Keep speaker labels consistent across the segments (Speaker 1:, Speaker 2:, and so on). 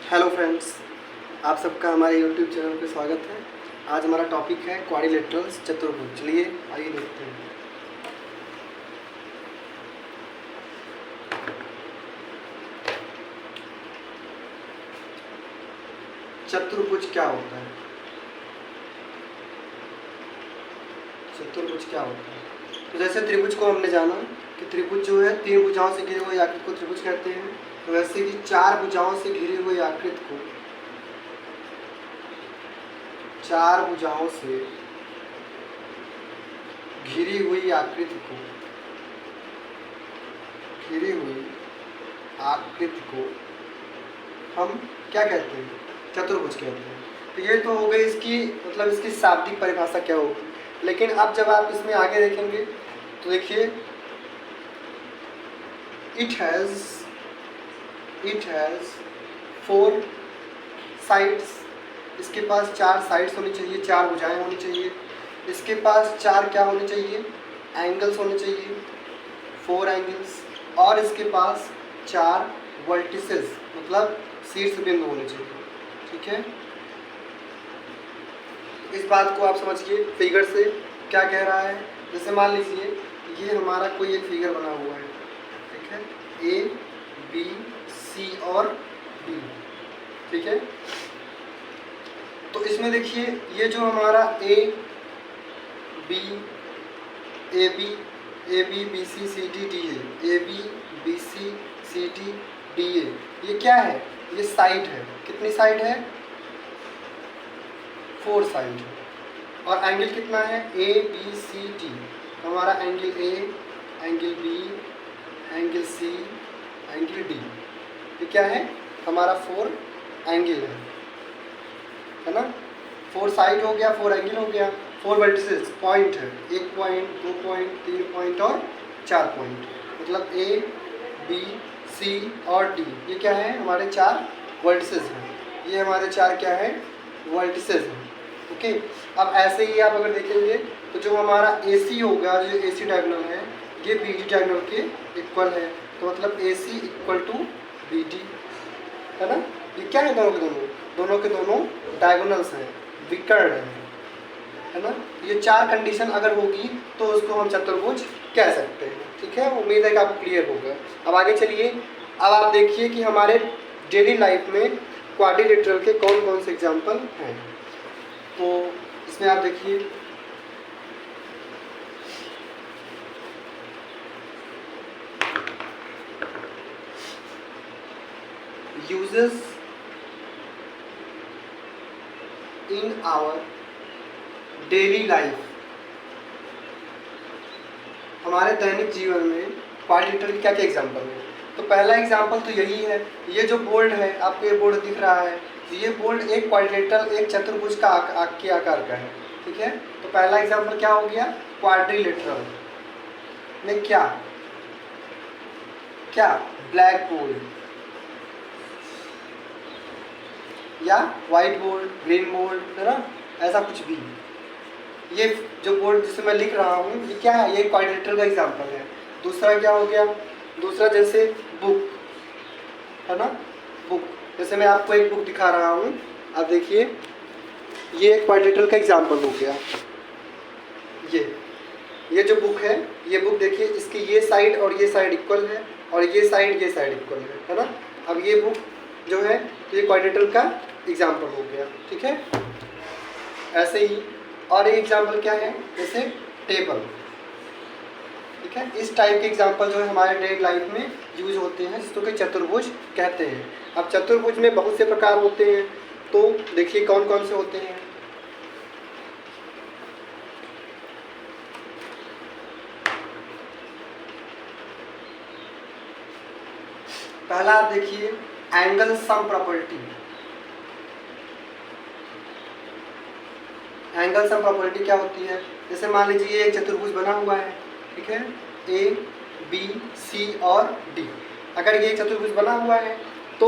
Speaker 1: Hello friends, आप सबका हमारे यूट्यूब चैनल पे स्वागत है। आज हमारा टॉपिक है क्वाड्रिलेटरल्स, चतुर्भुज। चलिए आइए देखते हैं। चतुर्भुज क्या होता है? चतुर्भुज क्या होता है? तो जैसे त्रिभुज को हमने जाना कि त्रिभुज जो है तीन भुजाओं से घिरे हुए आकृति को त्रिभुज कहते हैं, तो वैसे कि चार भुजाओं से घिरे हुए आकृति को, चार भुजाओं से घिरी हुई आकृति को, घिरी हुई आकृति को हम क्या कहते हैं? चतुर्भुज कहते हैं। तो ये तो हो गई इसकी मतलब इसकी शाब्दिक परिभाषा क्या होगी। लेकिन अब जब आप इसमें आगे देखेंगे तो देखिए, इट हैज़ फोर साइड्स। इसके पास चार साइड्स होनी चाहिए, चार भुजाएं होनी चाहिए। इसके पास चार क्या होने चाहिए? एंगल्स होने चाहिए, फोर एंगल्स। और इसके पास चार वर्टिसेस मतलब शीर्ष बिंदु होने चाहिए। ठीक है, इस बात को आप समझिए फिगर से क्या कह रहा है। जैसे मान लीजिए ये हमारा कोई एक फिगर बना हुआ है, ठीक है, ए बी सी और डी, ठीक है। तो इसमें देखिए ये जो हमारा A B B C C D D A B B C C D D A, ये क्या है? ये साइड है। कितनी साइड है? फोर साइड है। और एंगल कितना है? A B C D. हमारा angle A, angle B, angle C, angle D, ये क्या है? हमारा फोर एंगल है ना। फोर साइड हो गया, फोर एंगल हो गया, फोर वर्टिसेस, पॉइंट है, एक पॉइंट, दो पॉइंट, तीन पॉइंट और चार पॉइंट। मतलब ए बी सी और डी, ये क्या है? हमारे चार वर्टिसेस हैं। ये हमारे चार क्या है? वर्टिसेस हैं। ओके, अब ऐसे ही आप अगर देखेंगे तो जो हमारा ए सी होगा, जो ए सी डायगोनल है, ये बी डी डायगोनल के इक्वल है। तो मतलब ए सी इक्वल टू बी डी, है ना। ये क्या है? दोनों के दोनों डायगोनल्स हैं, विकर्ण है ना। ये चार कंडीशन अगर होगी तो उसको हम चतुर्भुज कह सकते हैं। ठीक है, उम्मीद है कि आपको क्लियर होगा। अब आगे चलिए। अब आप देखिए कि हमारे डेली लाइफ में क्वाड्रिलेटरल के कौन कौन से एग्जाम्पल हैं। तो इसमें आप देखिए, uses in our daily life, हमारे दैनिक जीवन में क्वाड्रिलेटरल के क्या क्या एग्जाम्पल है। तो पहला एग्जाम्पल तो यही है, ये जो बोर्ड है, आपको ये बोर्ड दिख रहा है, ये बोर्ड एक क्वाड्रिलेटरल, एक चतुर्भुज का के आकार का है। ठीक है, तो पहला एग्जाम्पल क्या हो गया? क्वाड्रिलेटरल में क्या क्या ब्लैक बोर्ड या वाइट बोर्ड, ग्रीन बोर्ड, है ना, ऐसा कुछ भी। ये जो बोर्ड जिसे मैं लिख रहा हूँ, ये क्या है? ये क्वाड्रिलेटरल का एग्जाम्पल है। दूसरा क्या हो गया? दूसरा जैसे बुक, है ना, बुक। जैसे मैं आपको एक बुक दिखा रहा हूँ, आप देखिए, ये एक क्वाड्रिलेटरल का एग्जाम्पल हो गया। ये जो बुक है, ये बुक देखिए, इसकी ये साइड और ये साइड इक्वल है, और ये साइड इक्वल है ना। अब ये बुक जो है, तो ये क्वाड्रिलेटरल का एग्जाम्पल हो गया। ठीक है, ऐसे ही और एक एग्जाम्पल क्या है? जैसे टेबल। ठीक है, इस टाइप के एग्जाम्पल जो है हमारे डेली लाइफ में यूज होते हैं, जिसको कि चतुर्भुज कहते हैं। अब चतुर्भुज में बहुत से प्रकार होते हैं, तो देखिए कौन कौन से होते हैं। पहला आप देखिए, angle sum property. Angle sum property क्या होती है? जैसे मान लीजिए एक चतुर्भुज बना हुआ है, ठीक है, ए बी सी और डी। अगर ये चतुर्भुज बना हुआ है तो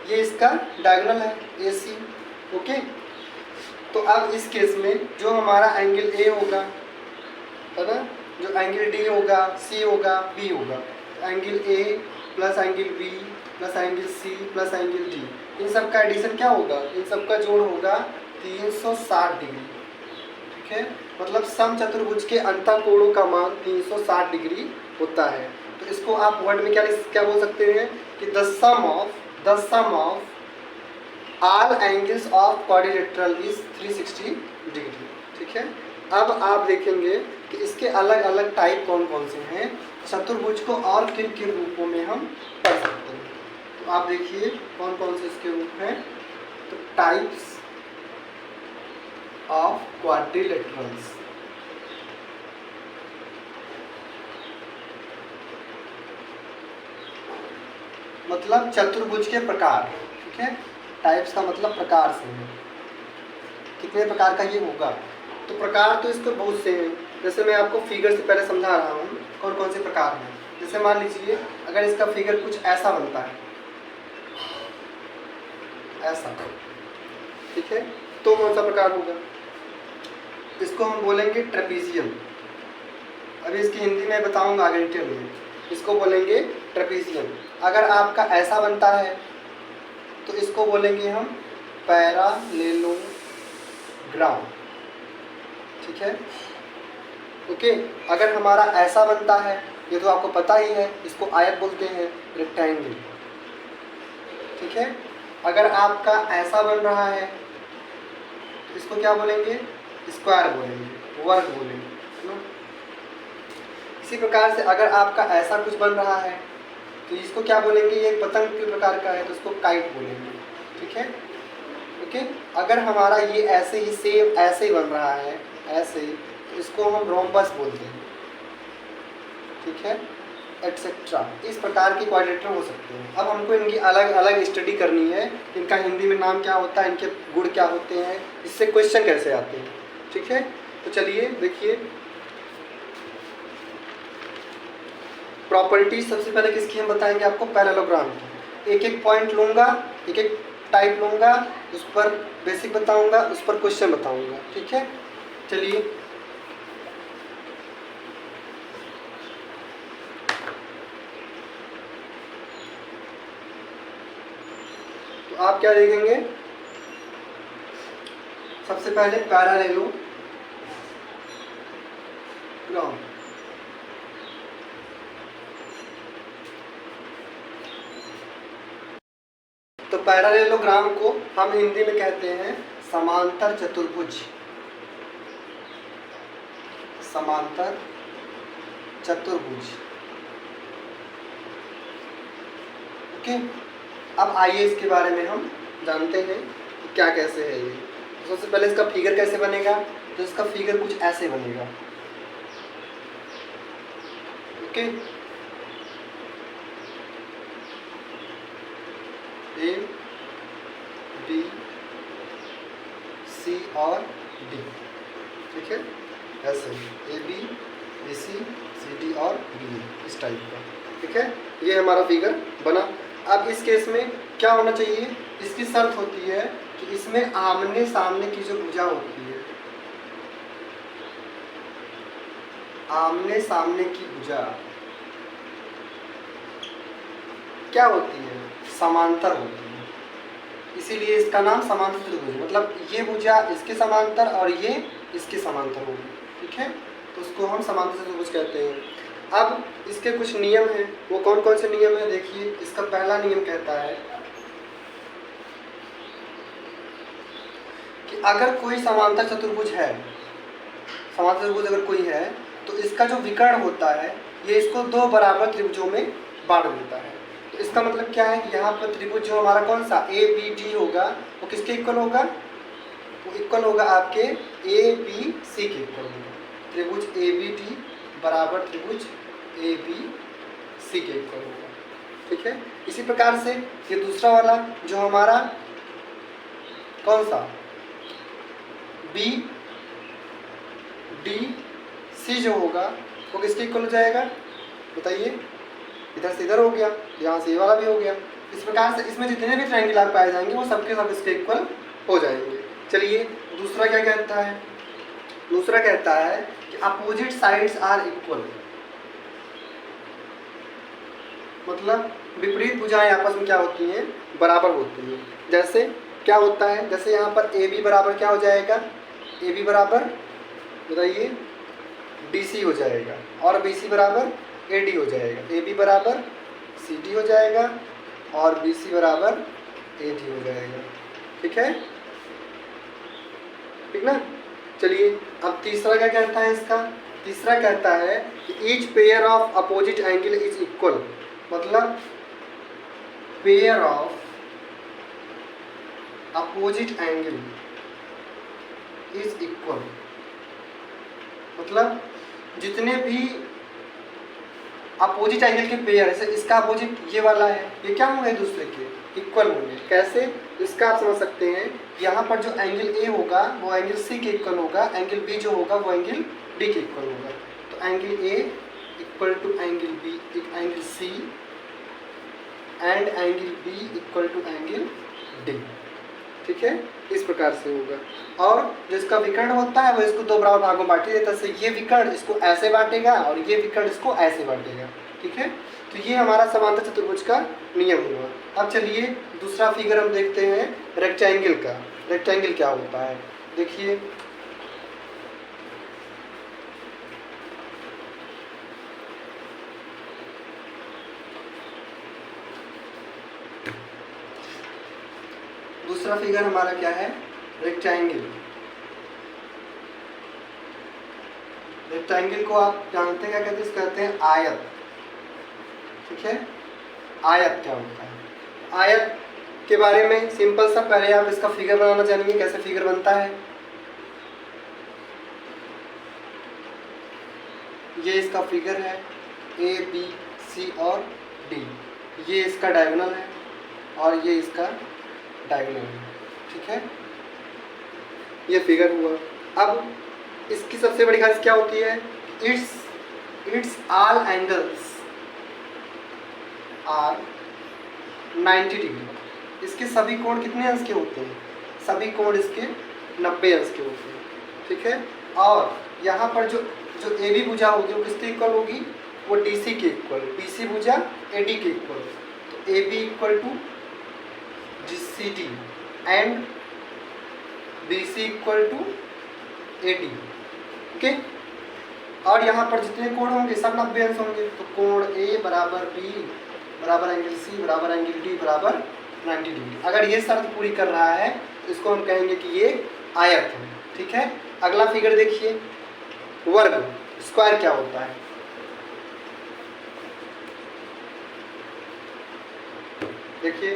Speaker 1: ये इसका डायगोनल है, ए सी। ओके, तो अब इस केस में जो हमारा एंगल ए होगा, है ना, जो एंगल डी होगा, सी होगा, बी होगा, angle A plus angle B plus angle C plus angle D, इन सब का एडिशन क्या होगा, इन सब का जोड़ होगा 360 डिग्री। ठीक है, मतलब सम चतुर्भुज के अंतःकोणों का मान 360 डिग्री होता है। तो इसको आप वर्ड में क्या बोल सकते हैं कि the sum of all angles of quadrilateral is 360 degree. ठीक है, अब आप देखेंगे कि इसके अलग अलग टाइप कौन कौन से हैं, चतुर्भुज को और किन किन रूपों में हम पढ़ सकते हैं। तो आप देखिए कौन कौन से इसके रूप हैं। तो टाइप्स ऑफ क्वाड्रिलेटरल्स, मतलब चतुर्भुज के प्रकार। ठीक है, टाइप्स का मतलब प्रकार से है, कितने प्रकार का ये होगा। तो प्रकार तो इसके बहुत से हैं, जैसे मैं आपको फिगर से पहले समझा रहा हूँ कौन कौन से प्रकार हैं। जैसे मान लीजिए अगर इसका फिगर कुछ ऐसा बनता है, ऐसा, ठीक है, तो कौन सा प्रकार होगा, इसको हम बोलेंगे ट्रेपीजियम। अभी इसकी हिंदी में बताऊंगा आगे डिटेल में, इसको बोलेंगे ट्रेपीजियम। अगर आपका ऐसा बनता है तो इसको बोलेंगे हम पैरालेलोग्राम। ठीक है, ओके। अगर हमारा ऐसा बनता है, ये तो आपको पता ही है, इसको आयत बोलते हैं, रेक्टेंगल। ठीक है, अगर आपका ऐसा बन रहा है तो इसको क्या बोलेंगे, स्क्वायर बोलेंगे, वर्ग बोलेंगे। इसी प्रकार से अगर आपका ऐसा कुछ बन रहा है तो इसको क्या बोलेंगे, ये पतंग के प्रकार का है तो इसको काइट बोलेंगे। ठीक है, ओके। अगर हमारा ये ऐसे ही सेम ऐसे ही बन रहा है, ऐसे, तो इसको हम रोम्बस बोलते हैं। ठीक है, एटसेट्रा। इस प्रकार की क्वाड्रिलेटरल हो सकते हैं। अब हमको इनकी अलग अलग स्टडी करनी है, इनका हिंदी में नाम क्या होता है, इनके गुण क्या होते हैं, इससे क्वेश्चन कैसे आते हैं। ठीक है, तो चलिए देखिए प्रॉपर्टी। सबसे पहले किसकी हम बताएंगे आपको, पैरेललोग्राम की। एक एक पॉइंट लूँगा, एक एक टाइप लूँगा, उस पर बेसिक बताऊँगा, उस पर क्वेश्चन बताऊँगा। ठीक है, चलिए तो आप क्या देखेंगे, सबसे पहले पैरेललोग्राम। तो पैरेललोग्राम को हम हिंदी में कहते हैं समांतर चतुर्भुज। समांतर चतुर्भुज, ओके। अब आइए इसके बारे में हम जानते हैं कि क्या कैसे है ये। तो सबसे पहले इसका फिगर कैसे बनेगा, तो इसका फिगर कुछ ऐसे बनेगा, ओके। ए बी सी और डी। ठीक है, ऐसे ए बी सी डी और डी, इस टाइप का। ठीक है, ये हमारा फिगर बना। अब इस केस में क्या होना चाहिए, इसकी शर्त होती है कि इसमें आमने सामने की जो भुजा होती है, आमने सामने की भुजा क्या होती है, समांतर होती है। इसीलिए इसका नाम समांतर चतुर्भुज, मतलब ये भुजा इसके समांतर और ये इसके समांतर होगी। ठीक है, तो उसको हम समांतर चतुर्भुज कहते हैं। अब इसके कुछ नियम हैं, वो कौन कौन से नियम हैं देखिए। इसका पहला नियम कहता है कि अगर कोई समांतर चतुर्भुज है, समांतर चतुर्भुज अगर कोई है, तो इसका जो विकर्ण होता है ये इसको दो बराबर त्रिभुजों में बांट देता है। तो इसका मतलब क्या है कि यहाँ पर त्रिभुज जो हमारा कौन सा ए बी डी होगा, वो किसके इक्वल होगा, वो इक्वल होगा आपके ए बी सी के इक्वल होगा। त्रिभुज ए बी डी बराबर त्रिभुज ए बी सी के इक्वल होगा। ठीक है, इसी प्रकार से ये दूसरा वाला जो हमारा कौन सा बी डी सी जो होगा वो किसके इक्वल हो जाएगा, बताइए। इधर से इधर हो गया, यहाँ से ये वाला भी हो गया। इस प्रकार से इसमें जितने भी ट्रायंगल आप पाए जाएंगे वो सबके सब इसके इक्वल हो जाएंगे। चलिए दूसरा क्या कहता है, दूसरा कहता है कि अपोजिट साइड्स आर इक्वल, मतलब विपरीत भुजाएं आपस में क्या होती हैं, बराबर होती हैं। जैसे क्या होता है, जैसे यहाँ पर ए बी बराबर क्या हो जाएगा, ए बी बराबर बताइए डी सी हो जाएगा, और बी सी बराबर ए डी हो जाएगा। ए बी बराबर सी डी हो जाएगा और बी सी बराबर ए डी हो जाएगा। ठीक है, ठीक ना। चलिए अब तीसरा क्या कहता है इसका, तीसरा कहता है कि each pair of opposite angle is equal, मतलब pair of opposite angle is equal, मतलब जितने भी अपोजिट एंगल के पेयर है, इसका अपोजिट ये वाला है, ये क्या होंगे दूसरे के इक्वल होंगे। कैसे, इसका आप समझ सकते हैं, यहाँ पर जो एंगल ए होगा वो एंगल सी के इक्वल होगा, एंगल बी जो होगा वो एंगल डी के इक्वल होगा। तो angle A equal to angle B, angle C, and angle B equal to angle D. ठीक है, इस प्रकार से होगा। और जिसका विकर्ण होता है वो इसको दो बराबर भागों में बांट देता है, ये विकर्ण इसको ऐसे बांटेगा और ये विकर्ण इसको ऐसे बांटेगा। ठीक है, तो ये हमारा समांतर चतुर्भुज का नियम हुआ। अब चलिए दूसरा फिगर हम देखते हैं रेक्टेंगल का। रेक्टेंगल क्या होता है, देखिए दूसरा फिगर हमारा क्या है, रेक्टेंगल। रेक्टेंगल को आप जानते हैं क्या कहते हैं, कहते हैं आयत। ठीक है, आयत क्या होता है, आयत के बारे में सिंपल सा, पहले आप इसका फिगर बनाना जानेंगे, कैसे फिगर बनता है। ये इसका फिगर है, ए बी सी और डी, ये इसका डायगोनल है और ये इसका डायगोनल है। ठीक है, ये फिगर हुआ। अब इसकी सबसे बड़ी खासियत क्या होती है, its all angles are 90 degree. इसके सभी कोण कितने अंश के होते हैं, सभी कोण इसके 90 अंश के होते हैं। ठीक है, और यहाँ पर जो ए बी भुजा होगी वो किसके इक्वल होगी, वो डी सी के इक्वल, बी सी भुजा ए डी के इक्वल। तो A B equal to D C D and B C equal to A D. Okay, और यहाँ पर जितने कोण होंगे सब 90 अंश होंगे। तो कोण ए बराबर बी बराबर एंगल सी बराबर एंगल डी बराबर 90 डिग्री। अगर ये शर्त पूरी कर रहा है तो इसको हम कहेंगे कि ये आयत है। ठीक है, अगला फिगर देखिए, वर्ग, स्क्वायर क्या होता है। देखिए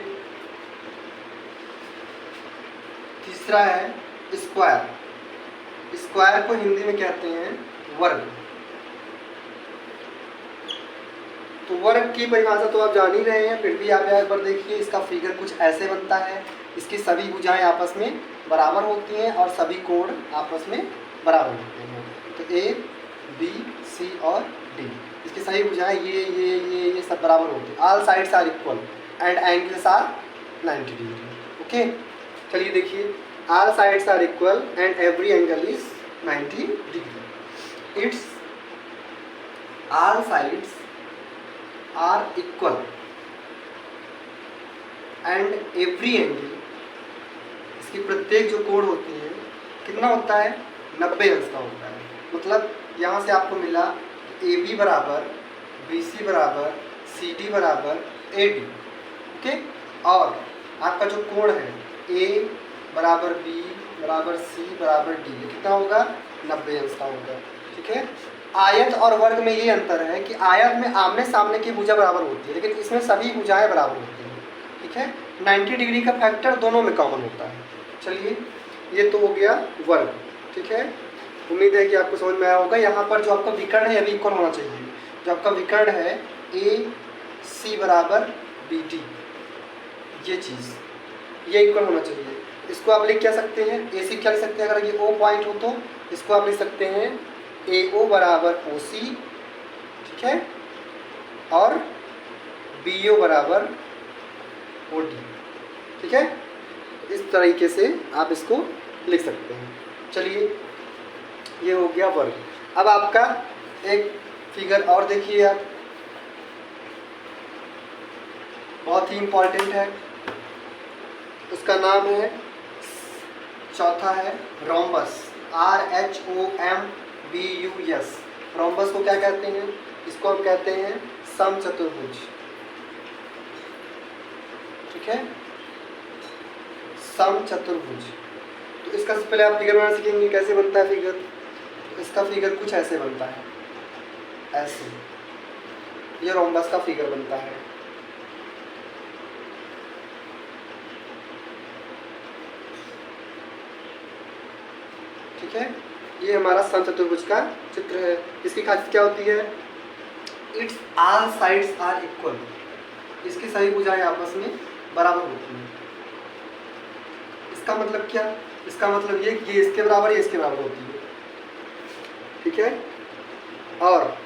Speaker 1: तीसरा है स्क्वायर। स्क्वायर को हिंदी में कहते हैं वर्ग। तो वर्ग की परिभाषा तो आप जान ही रहे हैं, फिर भी आप यहाँ पर देखिए इसका फिगर कुछ ऐसे बनता है। इसकी सभी भुजाएं आपस में बराबर होती हैं और सभी कोण आपस में बराबर होते हैं। तो ए बी सी और डी, इसकी सभी भुजाएं ये सब बराबर होती हैं। All sides are equal and angles are 90 degree. Okay, चलिए देखिए, all sides are equal and every angle is 90 degree. Its all sides are equal and every angle, इसकी प्रत्येक जो कोण होती है कितना होता है, 90 अंश का होता है। मतलब यहाँ से आपको मिला ए बी बराबर बी सी बराबर सी डी बराबर ए डी। ओके, और आपका जो कोण है ए बराबर बी बराबर सी बराबर डी, ये कितना होगा, 90 अंश का होगा। ठीक है, आयत और वर्ग में ये अंतर है कि आयत में आमने सामने की भुजा बराबर होती है, लेकिन इसमें सभी भुजाएं बराबर होती हैं। ठीक है, 90 डिग्री का फैक्टर दोनों में कॉमन होता है। चलिए, ये तो हो गया वर्ग। ठीक है, उम्मीद है कि आपको समझ में आया होगा। यहाँ पर जो आपका विकर्ण है अभी इक्वल होना चाहिए। जो आपका विकर्ण है ए सी बराबर बी डी, ये चीज़ ये इक्वल होना चाहिए। इसको आप लिख क्या सकते हैं, ए सी क्या लिख सकते हैं, अगर ये ओ पॉइंट हो तो इसको आप लिख सकते हैं ए ओ बराबर ओ सी। ठीक है, और बी ओ बराबर ओ डी। ठीक है, इस तरीके से आप इसको लिख सकते हैं। चलिए, ये हो गया वर्ग। अब आपका एक फिगर और देखिए आप, बहुत ही इम्पॉर्टेंट है। उसका नाम है, चौथा है रोम्बस, RHOMBUS। रोम्बस को क्या कहते हैं? इसको हम कहते हैं समचतुर्भुज। ठीक है, समचतुर्भुज। तो इसका सबसे पहले आप फिगर बनाना सीखेंगे, कैसे बनता है फिगर। तो इसका फिगर कुछ ऐसे बनता है, ऐसे, ये रोम्बस का फिगर बनता है। ठीक है, ये हमारा समचतुर्भुज का चित्र है। इसकी खासियत क्या होती है? Its all sides are equal. इसकी सभी भुजाएं आपस में बराबर होती हैं। इसका मतलब क्या? इसका मतलब ये कि ये इसके बराबर, ये इसके बराबर होती है। ठीक है, और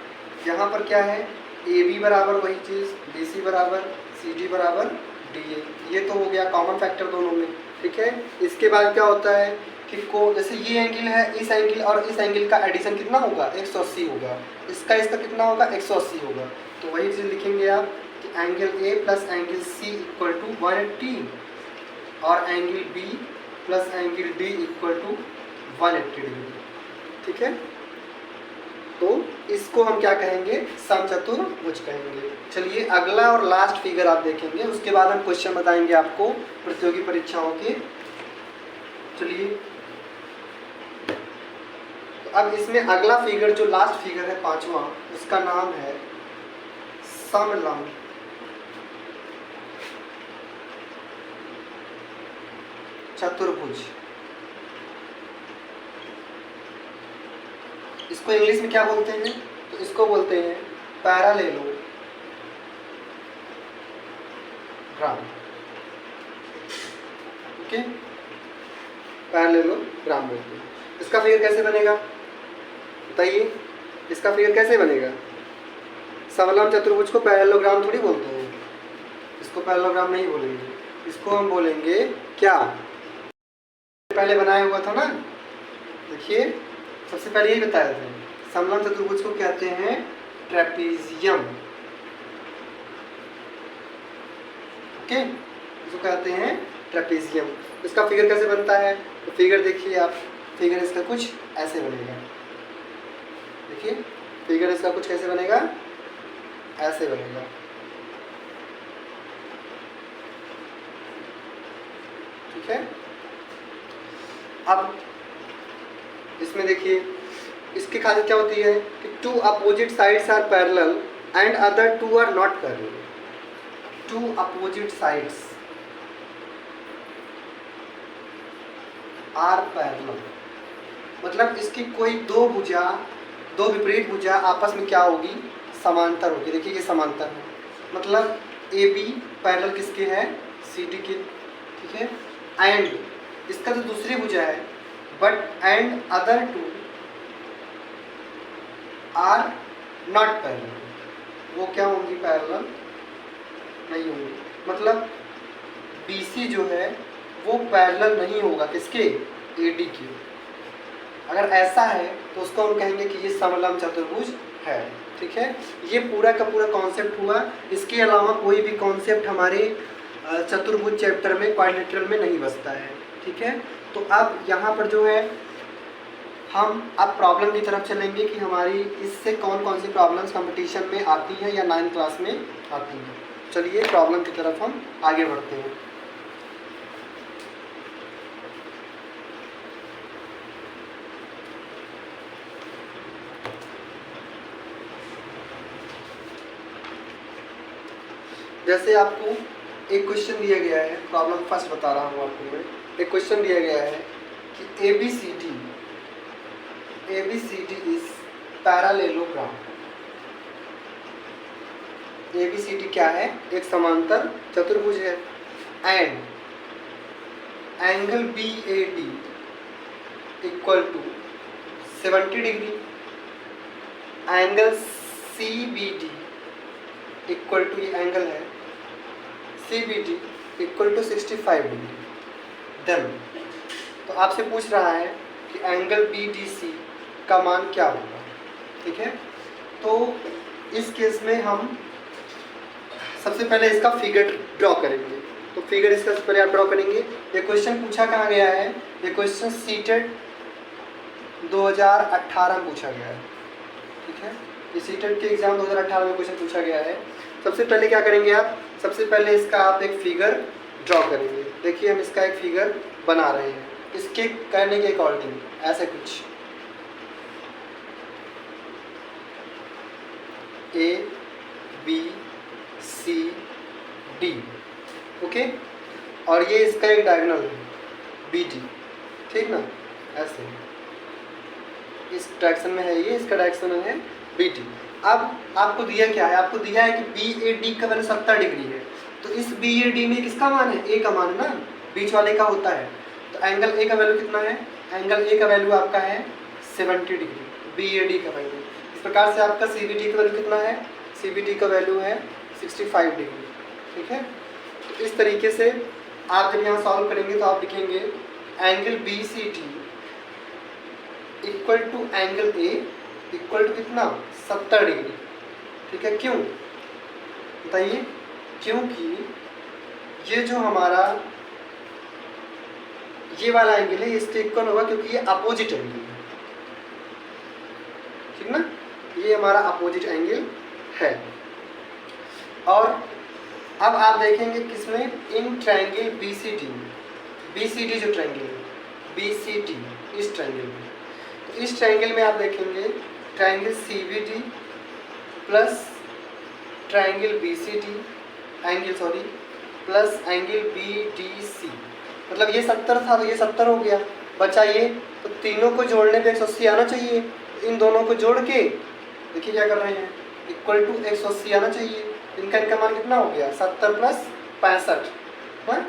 Speaker 1: यहाँ पर क्या है? AB बराबर वही चीज़, BC बराबर CD बराबर DA। ये तो हो गया कॉमन फैक्टर दोनों में। ठीक है, इसके बाद क्या होता है कि जैसे ये एंगल है, इस एंगल और इस एंगल का एडिशन कितना होगा? 180 होगा। इसका कितना होगा? 180 होगा। तो वही चीज़ लिखेंगे आप कि angle A plus angle C equal to 180 और angle B plus angle D equal to 180 degree. ठीक है, तो इसको हम क्या कहेंगे? समचतुर्भुज कहेंगे। चलिए अगला और लास्ट फिगर आप देखेंगे, उसके बाद हम क्वेश्चन बताएंगे आपको प्रतियोगी परीक्षाओं के। चलिए, तो अब इसमें अगला फिगर जो लास्ट फिगर है, पांचवा, उसका नाम है समलंब चतुर्भुज। इसको इंग्लिश में क्या बोलते हैं? तो इसको बोलते हैं पैरेललोग्राम। ओके, पैरेललोग्राम बोलते हैं। इसका फिगर कैसे बनेगा बताइए? इसका फिगर कैसे बनेगा? समलंब चतुर्भुज को पैरेललोग्राम थोड़ी बोलते हैं, इसको पैरेललोग्राम नहीं बोलेंगे, इसको हम बोलेंगे क्या? पहले बनाया हुआ था ना, देखिए सबसे पहले यही बताया था, समलंब चतुर्भुज को कहते हैं ट्रेपीजियम। ओके, इसको कहते हैं ट्रेपीजियम। इसका फिगर कैसे बनता है? तो फिगर देखिए आप, फिगर इसका कुछ ऐसे बनेगा। देखिए फिगर इसका कुछ कैसे बनेगा? ऐसे बनेगा। ठीक है, अब इसमें देखिए इसकी खासियत क्या होती है कि two opposite sides are parallel and other two are not parallel. Two opposite sides are parallel, मतलब इसकी कोई दो विपरीत भुजा आपस में क्या होगी? समांतर होगी। देखिए ये समांतर है, मतलब AB पैरेलल किसके है? CD के। ठीक है, एंड इसका जो दूसरी भुजा है, but and other two are not parallel, वो क्या होंगी? पैरेलल नहीं होंगी। मतलब BC जो है वो पैरेलल नहीं होगा किसके? AD के। अगर ऐसा है तो उसको हम कहेंगे कि ये समलंब चतुर्भुज है। ठीक है, ये पूरा का पूरा कॉन्सेप्ट हुआ। इसके अलावा कोई भी कॉन्सेप्ट हमारे चतुर्भुज चैप्टर में, क्वाड्रिलेटरल में नहीं बचता है। ठीक है, तो अब यहाँ पर जो है हम अब प्रॉब्लम की तरफ चलेंगे कि हमारी इससे कौन कौन सी प्रॉब्लम्स कंपटीशन में आती हैं या 9th क्लास में आती हैं। चलिए प्रॉब्लम की तरफ हम आगे बढ़ते हैं। जैसे आपको एक क्वेश्चन दिया गया है, प्रॉब्लम फर्स्ट बता रहा हूँ आपको मैं। एक क्वेश्चन दिया गया है कि ABCD इज पैरेललोग्राम। ABCD क्या है? एक समांतर चतुर्भुज है। And angle BAD equal to 70 degree, angle CBD equal to, ये एंगल है CBD equal to 65 degree. Then तो आपसे पूछ रहा है कि एंगल BDC का मान क्या होगा। ठीक है, तो इस केस में हम सबसे पहले इसका फिगर ड्रॉ करेंगे। तो फिगर इसका पहले आप ड्रॉ करेंगे। ये क्वेश्चन पूछा कहाँ गया है? ये क्वेश्चन सीटेट 2018 में पूछा गया है, ठीक है। ये सीटेट के एग्जाम 2018 में क्वेश्चन पूछा गया है। सबसे पहले क्या करेंगे आप? सबसे पहले इसका आप एक फिगर ड्रॉ करेंगे। देखिए हम इसका एक फिगर बना रहे हैं इसके करने के अकॉर्डिंग, ऐसे कुछ A B C D, okay. और ये इसका एक डायगोनल है BD, ठीक ना, ऐसे इस डायरेक्शन में है ये, इसका डायरेक्शन है BD। अब आपको दिया क्या है? आपको दिया है कि BAD का वैल्यू 70 डिग्री है। तो इस BAD में किसका मान है? A का मान है ना, बीच वाले का होता है। तो एंगल A का वैल्यू कितना है? एंगल A का वैल्यू आपका है 70 डिग्री, BAD का वैल्यू। इस प्रकार से आपका CBD का वैल्यू कितना है? CBD का वैल्यू है 65 डिग्री, ठीक है। तो इस तरीके से आप जब यहाँ सॉल्व करेंगे तो आप लिखेंगे angle BCD equal to angle A equal to कितना? 70 डिग्री, ठीक है। क्यों बताइए? क्योंकि ये जो हमारा ये वाला एंगल है इसके इक्वल होगा, क्योंकि ये अपोजिट एंगल है, ठीक ना। ये हमारा अपोजिट एंगल है। और अब आप देखेंगे किसमें? इन ट्रायंगल BCD, BCD जो ट्रायंगल है BCD, इस ट्रायंगल में। तो इस ट्रायंगल में आप देखेंगे triangle CBD plus triangle BCD plus angle BDC। मतलब ये 70 था तो ये 70 हो गया, बचा ये। तो तीनों को जोड़ने पे 180 आना चाहिए। इन दोनों को जोड़ के देखिए क्या कर रहे हैं, इक्वल टू 180 आना चाहिए। इनका मान कितना हो गया? 70 प्लस 65, हाँ,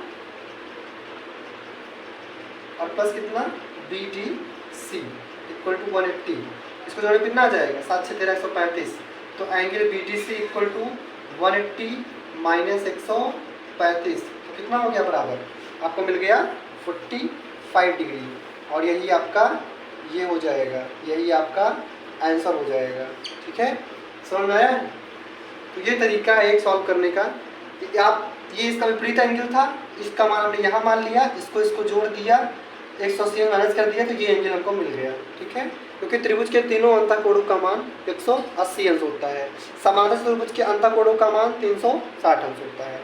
Speaker 1: और प्लस कितना? BDC equal to 180। इसको जोड़े कितना आ जाएगा? 7 6 13 135। तो angle BDC equal to 180 minus 135, तो कितना हो गया बराबर? आपको मिल गया 45 डिग्री। और यही आपका ये हो जाएगा, यही आपका आंसर हो जाएगा, ठीक है। समझ में आया? तो ये तरीका है एक सॉल्व करने का कि आप ये इसका विपरीत एंगल था, इसका मान हमने यहाँ मान लिया, इसको जोड़ दिया, 180 में माइनस कर दिया, तो ये एंगल हमको मिल गया, ठीक है। क्योंकि त्रिभुज के तीनों अंतःकोणों का मान 180 अंश होता है, समांतर त्रिभुज के अंतःकोणों का मान 360 अंश होता है,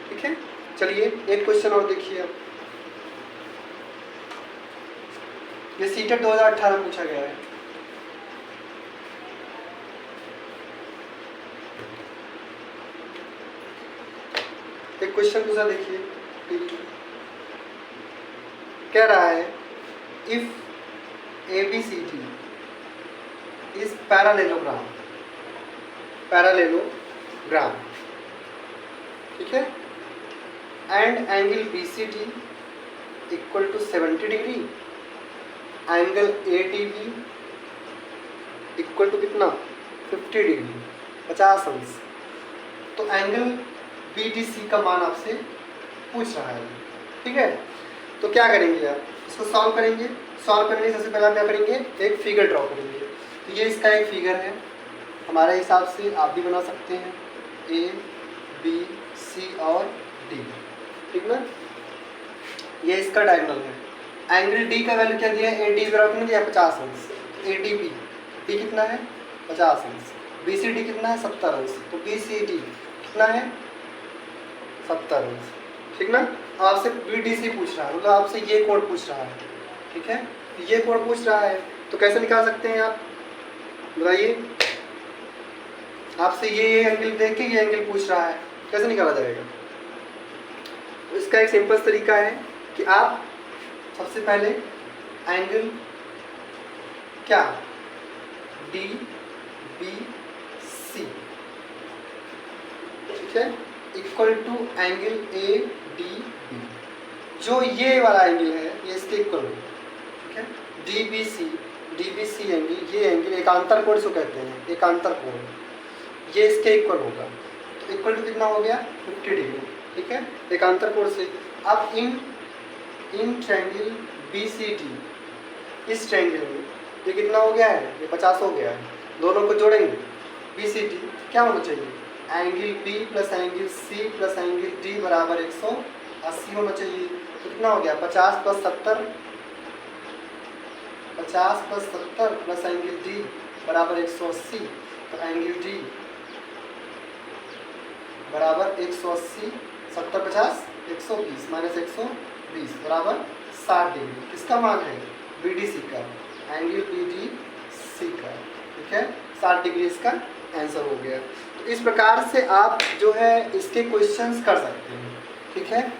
Speaker 1: ठीक है। चलिए एक क्वेश्चन और देखिए अब। ये सीटेट 2018 में पूछा गया है। एक क्वेश्चन दूसरा देखिए, कह रहा है इफ ABCD इज पैरालेलोग्राम, ठीक है, and angle BCD equal to 70 degree, angle ADB equal to कितना? 50 डिग्री, 50 अंश। तो एंगल BDC का मान आपसे पूछ रहा है, ठीक है। तो क्या करेंगे आप? इसको सॉल्व करेंगे। सॉल्व करने के सबसे पहले आप क्या करेंगे? एक फिगर ड्रॉ करेंगे। तो ये इसका एक फिगर है, हमारे हिसाब से आप भी बना सकते हैं, A B C और D, ठीक ना। ये इसका डायगोनल है। एंगल D का वैल्यू क्या दिया है? AD बराबर कितना दिया? 50 अंश। ADB D कितना है? 50 अंश। BCD कितना है? 70 अंश। तो BCD कितना है? 70 अंश, ठीक ना। आपसे BDC पूछ रहा है, मतलब आपसे ये कोण पूछ रहा है, ठीक है। ये कोण पूछ रहा है तो कैसे निकाल सकते हैं आप बताइए? आपसे ये एंगल देख के ये एंगल पूछ रहा है, कैसे निकाला जाएगा? तो इसका एक सिंपल तरीका है कि आप सबसे पहले एंगल क्या DBC, ठीक है, इक्वल टू एंगल ADB, जो ये वाला एंगल है ये इसके इक्वल होगा, ठीक है। DBC एंगल, ये एंगल एकांतर कोण इसको कहते हैं, एकांतर कोण, ये इसके इक्वल होगा। तो इक्वल टू कितना हो गया? 50 डिग्री, ठीक है, एकांतर कोण से। अब इन ट्रायंगल BCD, इस ट्रायंगल में ये कितना हो गया है? ये 50 हो गया है। दोनों को जोड़ेंगे, BCD क्या होना चाहिए? Angle B plus angle C plus angle D बराबर 180 होना चाहिए। तो कितना हो गया 50 plus 70, 50 plus 70 plus angle D बराबर 180। तो एंगल डी बराबर 180, 70 50 120 माइनस 120 बराबर 60 डिग्री। किसका मान है BDC का, एंगल BDC का। ठीक है, 60 डिग्री इसका आंसर हो गया। तो इस प्रकार से आप जो है इसके क्वेश्चंस कर सकते हैं। ठीक है,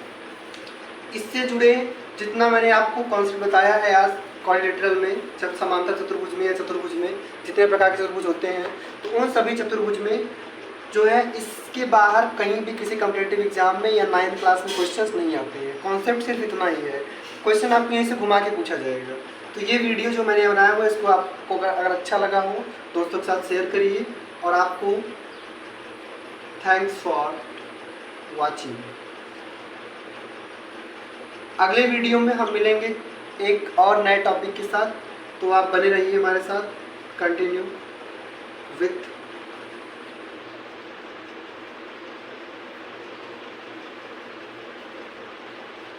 Speaker 1: इससे जुड़े जितना मैंने आपको कॉन्सेप्ट बताया है आज क्वाड्रिलेटरल में, जब समांतर चतुर्भुज में या चतुर्भुज में जितने प्रकार के चतुर्भुज होते हैं, तो उन सभी चतुर्भुज में जो है इसके बाहर कहीं भी किसी कॉम्पिटिटिव एग्जाम में या 9th क्लास में क्वेश्चंस नहीं आते हैं। कॉन्सेप्ट सिर्फ इतना ही है, क्वेश्चन आपको यहीं से घुमा के पूछा जाएगा। तो ये वीडियो जो मैंने बनाया हुआ इसको आपको अगर अच्छा लगा हो दोस्तों के साथ शेयर करिए, और आपको थैंक्स फॉर वॉचिंग। अगले वीडियो में हम मिलेंगे एक और नए टॉपिक के साथ, तो आप बने रहिए हमारे साथ। कंटिन्यू विथ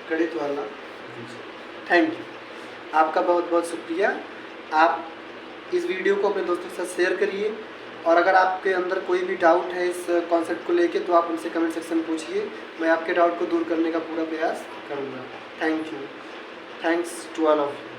Speaker 1: गणित वाला। थैंक यू, आपका बहुत बहुत शुक्रिया। आप इस वीडियो को अपने दोस्तों के साथ शेयर करिए, और अगर आपके अंदर कोई भी डाउट है इस कॉन्सेप्ट को लेके तो आप उनसे कमेंट सेक्शन में पूछिए, मैं आपके डाउट को दूर करने का पूरा प्रयास करूँगा। Thank you, thanks to all of you.